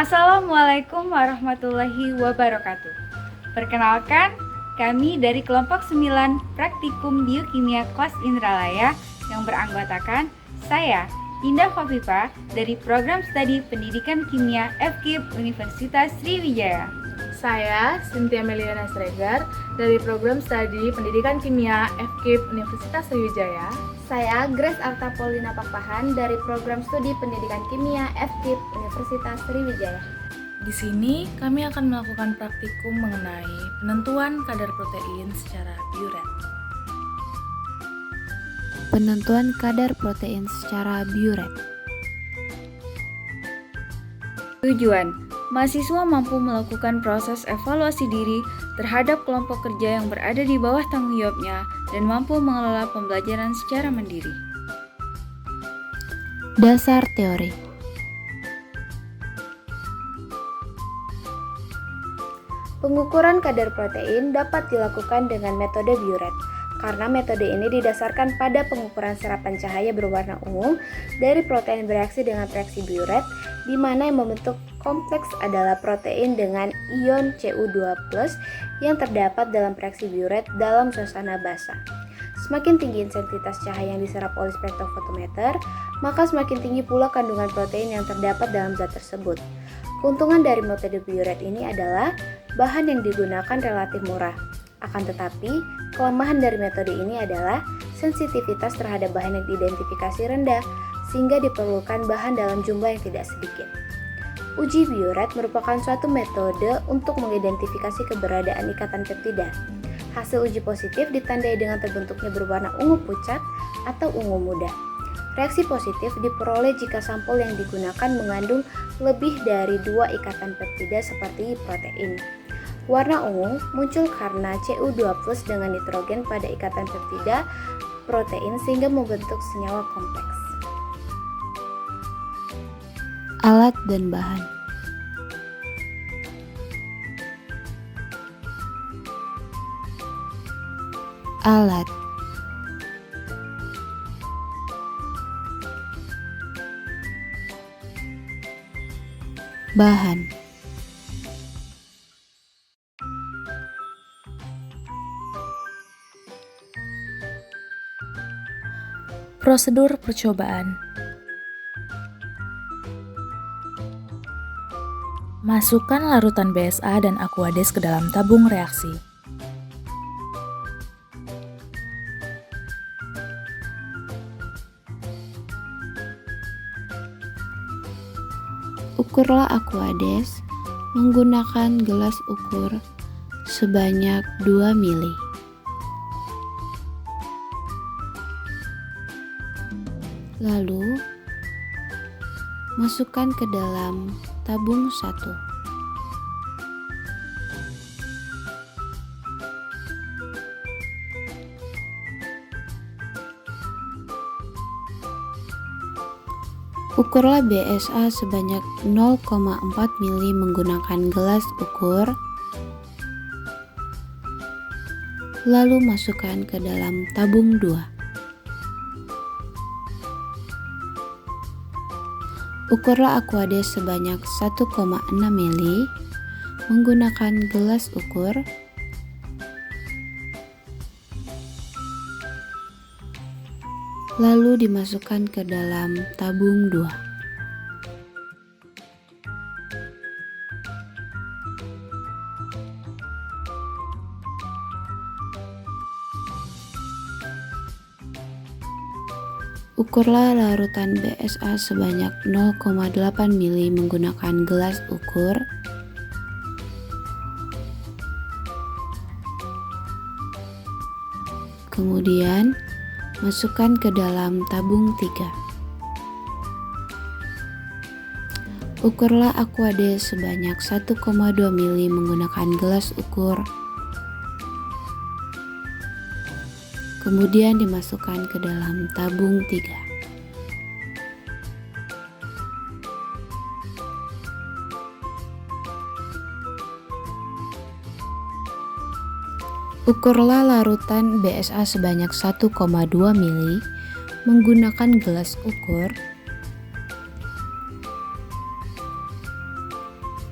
Assalamualaikum warahmatullahi wabarakatuh. Perkenalkan, kami dari kelompok 9 Praktikum Biokimia kelas Indralaya yang beranggotakan saya, Indah Khofifa dari Program Studi Pendidikan Kimia FKIP Universitas Sriwijaya. Saya, Cynthia Meliana Sregar dari Program Studi Pendidikan Kimia FKIP Universitas Sriwijaya. Saya, Grace Arta Paulina Pakpahan dari Program Studi Pendidikan Kimia FKIP Universitas Sriwijaya. Di sini kami akan melakukan praktikum mengenai penentuan kadar protein secara biuret. Penentuan kadar protein secara biuret. Tujuan, mahasiswa mampu melakukan proses evaluasi diri terhadap kelompok kerja yang berada di bawah tanggung jawabnya dan mampu mengelola pembelajaran secara mandiri. Dasar teori. Pengukuran kadar protein dapat dilakukan dengan metode biuret, karena metode ini didasarkan pada pengukuran serapan cahaya berwarna ungu dari protein bereaksi dengan reaksi biuret, di mana yang membentuk kompleks adalah protein dengan ion Cu2+ yang terdapat dalam reaksi biuret dalam suasana basah. Semakin tinggi intensitas cahaya yang diserap oleh spektrofotometer, maka semakin tinggi pula kandungan protein yang terdapat dalam zat tersebut. Keuntungan dari metode biuret ini adalah bahan yang digunakan relatif murah. Akan tetapi, kelemahan dari metode ini adalah sensitivitas terhadap bahan yang diidentifikasi rendah, sehingga diperlukan bahan dalam jumlah yang tidak sedikit. Uji biuret merupakan suatu metode untuk mengidentifikasi keberadaan ikatan peptida. Hasil uji positif ditandai dengan terbentuknya berwarna ungu pucat atau ungu muda. Reaksi positif diperoleh jika sampel yang digunakan mengandung lebih dari 2 ikatan peptida seperti protein. Warna ungu muncul karena Cu2+ dengan nitrogen pada ikatan peptida protein sehingga membentuk senyawa kompleks. Alat dan bahan. Alat. Bahan. Prosedur percobaan. Masukkan larutan BSA dan Aquades ke dalam tabung reaksi. Ukurlah Aquades menggunakan gelas ukur sebanyak 2 mili. Lalu, masukkan ke dalam tabung 1. Ukurlah BSA sebanyak 0,4 mili menggunakan gelas ukur. Lalu masukkan ke dalam tabung 2. Ukurlah Aquades sebanyak 1,6 mili menggunakan gelas ukur. Lalu dimasukkan ke dalam tabung 2. Ukurlah larutan BSA sebanyak 0,8 mili menggunakan gelas ukur. Kemudian, masukkan ke dalam tabung 3. Ukurlah Aquades sebanyak 1,2 mili menggunakan gelas ukur. Kemudian dimasukkan ke dalam tabung 3. Ukurlah larutan BSA sebanyak 1,2 mili menggunakan gelas ukur.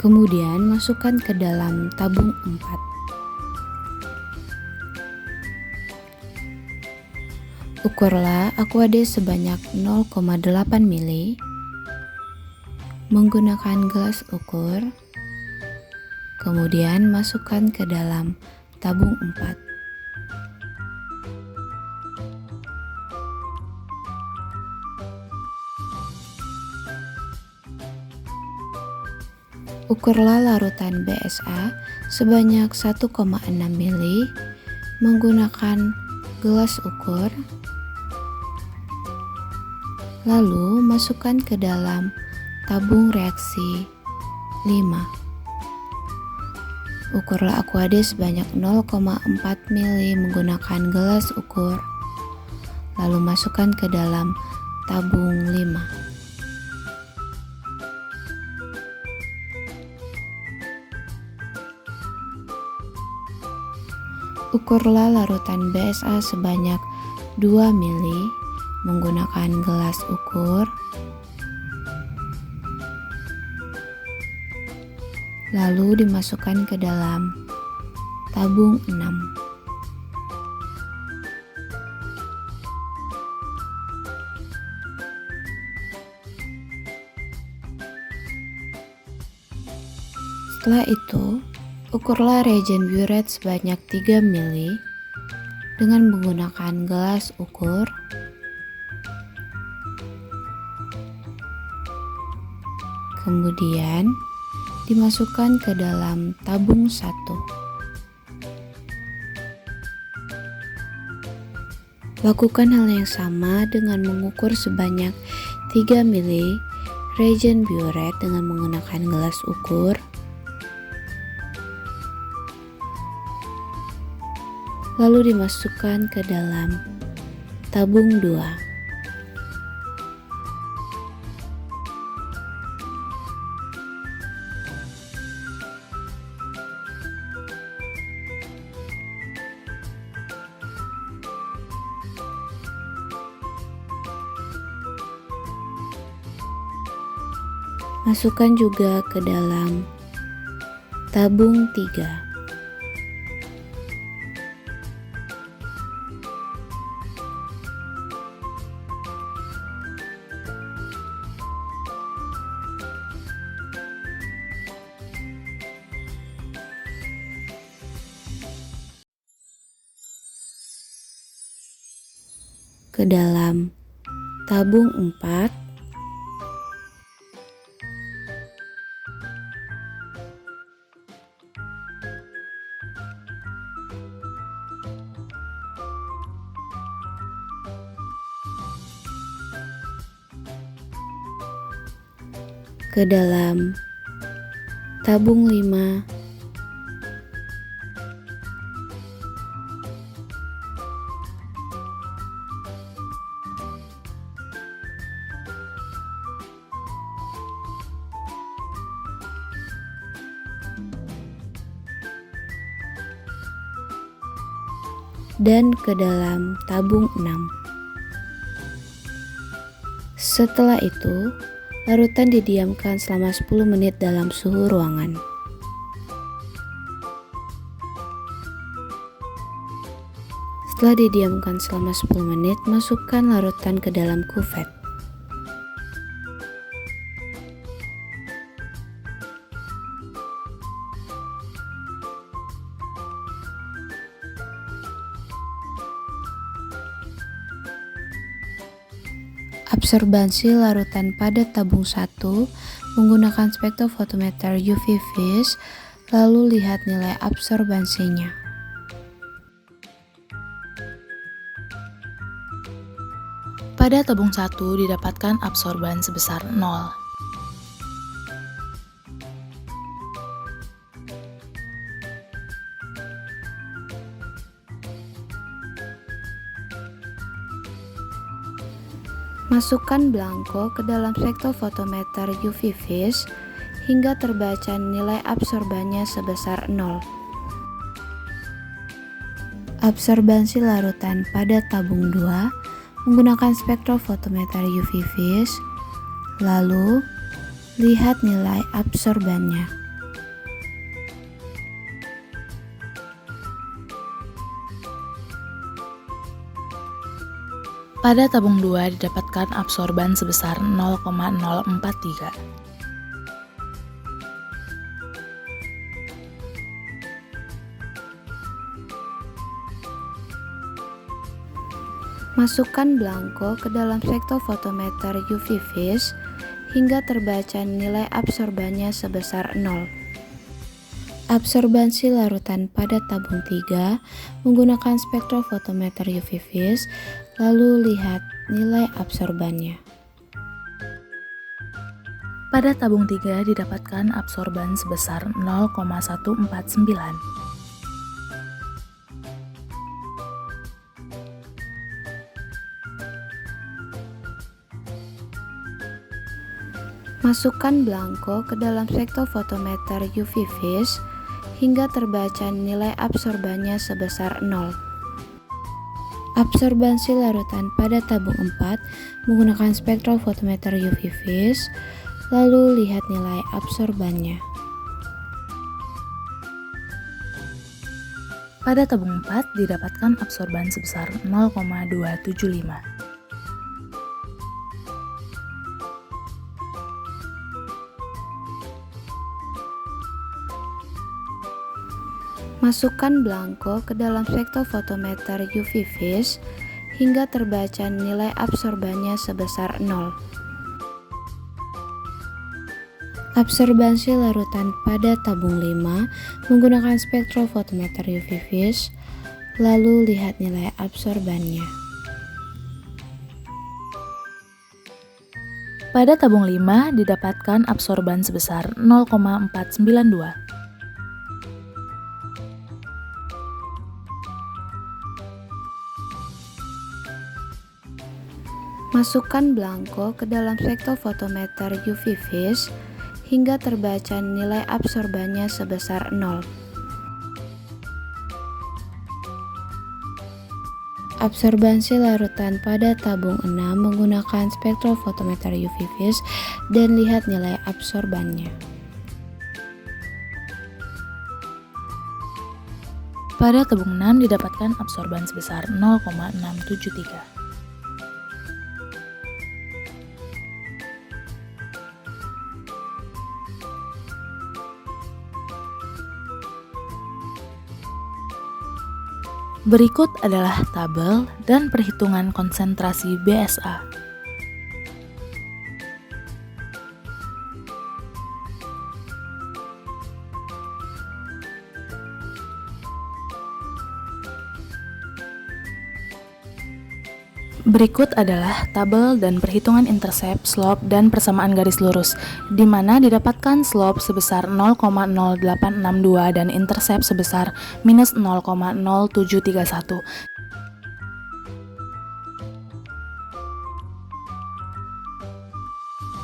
Kemudian masukkan ke dalam tabung 4. Ukurlah aquade sebanyak 0,8 ml menggunakan gelas ukur. Kemudian masukkan ke dalam tabung 4. Ukurlah larutan BSA sebanyak 1,6 ml menggunakan gelas ukur. Lalu masukkan ke dalam tabung reaksi 5. Ukurlah aquade sebanyak 0,4 ml menggunakan gelas ukur. Lalu masukkan ke dalam tabung 5. Ukurlah larutan BSA sebanyak 2 ml menggunakan gelas ukur. Lalu dimasukkan ke dalam tabung 6. Setelah itu, ukurlah reagen biuret sebanyak 3 ml dengan menggunakan gelas ukur. Kemudian dimasukkan ke dalam tabung 1. Lakukan hal yang sama dengan mengukur sebanyak 3 ml reagen biuret dengan menggunakan gelas ukur. Lalu dimasukkan ke dalam tabung 2. Masukkan juga ke dalam tabung 3. Ke dalam tabung 4. Ke dalam tabung 5. Dan ke dalam tabung 6. Setelah itu, larutan didiamkan selama 10 menit dalam suhu ruangan. Setelah didiamkan selama 10 menit, masukkan larutan ke dalam kuvet. Absorbansi larutan pada tabung 1 menggunakan spektrofotometer UV vis, lalu lihat nilai absorbansinya. Pada tabung 1 didapatkan absorban sebesar 0. Masukkan belangko ke dalam spektrofotometer UV vis hingga terbaca nilai absorbannya sebesar 0. Absorbansi larutan pada tabung 2 menggunakan spektrofotometer UV vis, lalu lihat nilai absorbannya. Pada tabung 2 didapatkan absorban sebesar 0,043. Masukkan belangko ke dalam spektrofotometer UV vis hingga terbaca nilai absorbannya sebesar 0. Absorbansi larutan pada tabung 3 menggunakan spektrofotometer UV vis, lalu lihat nilai absorbannya. Pada tabung 3 didapatkan absorban sebesar 0,149. Masukkan belangko ke dalam spektrofotometer UV vis hingga terbaca nilai absorbannya sebesar 0. Absorbansi larutan pada tabung 4 menggunakan spektrofotometer UV vis, lalu lihat nilai absorbannya. Pada tabung 4 didapatkan absorban sebesar 0,275. Masukkan belangko ke dalam spektrofotometer UV vis hingga terbaca nilai absorbannya sebesar 0. Absorbansi larutan pada tabung 5 menggunakan spektrofotometer UV vis, lalu lihat nilai absorbannya. Pada tabung 5 didapatkan absorban sebesar 0,492. Masukkan belangko ke dalam spektrofotometer UV vis hingga terbaca nilai absorbannya sebesar 0. Absorbansi larutan pada tabung 6 menggunakan spektrofotometer UV vis dan lihat nilai absorbannya. Pada tabung 6 didapatkan absorban sebesar 0,673. Berikut adalah tabel dan perhitungan konsentrasi BSA. Berikut adalah tabel dan perhitungan intercept, slope, dan persamaan garis lurus, di mana didapatkan slope sebesar 0,0862 dan intercept sebesar minus 0,0731.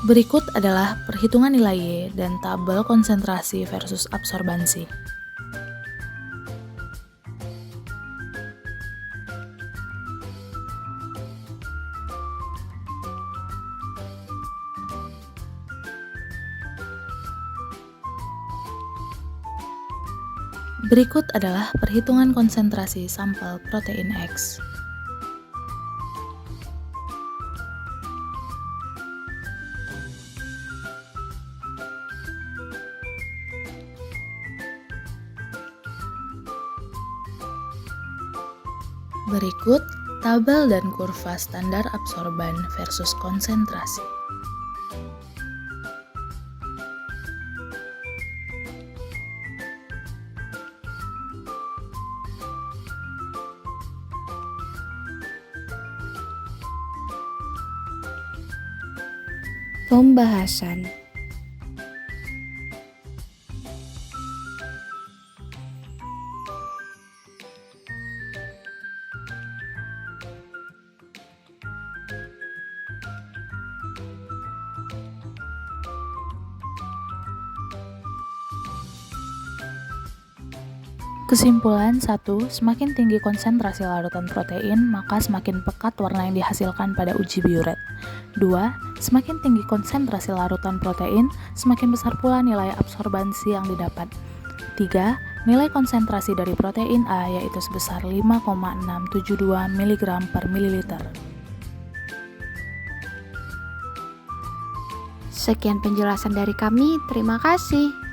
Berikut adalah perhitungan nilai Y dan tabel konsentrasi versus absorbansi. Berikut adalah perhitungan konsentrasi sampel protein X. Berikut tabel dan kurva standar absorban versus konsentrasi. Pembahasan. Kesimpulan 1. Semakin tinggi konsentrasi larutan protein, maka semakin pekat warna yang dihasilkan pada uji Biuret. 2. Semakin tinggi konsentrasi larutan protein, semakin besar pula nilai absorbansi yang didapat. 3. Nilai konsentrasi dari protein A yaitu sebesar 5,672 mg per ml. Sekian penjelasan dari kami, terima kasih.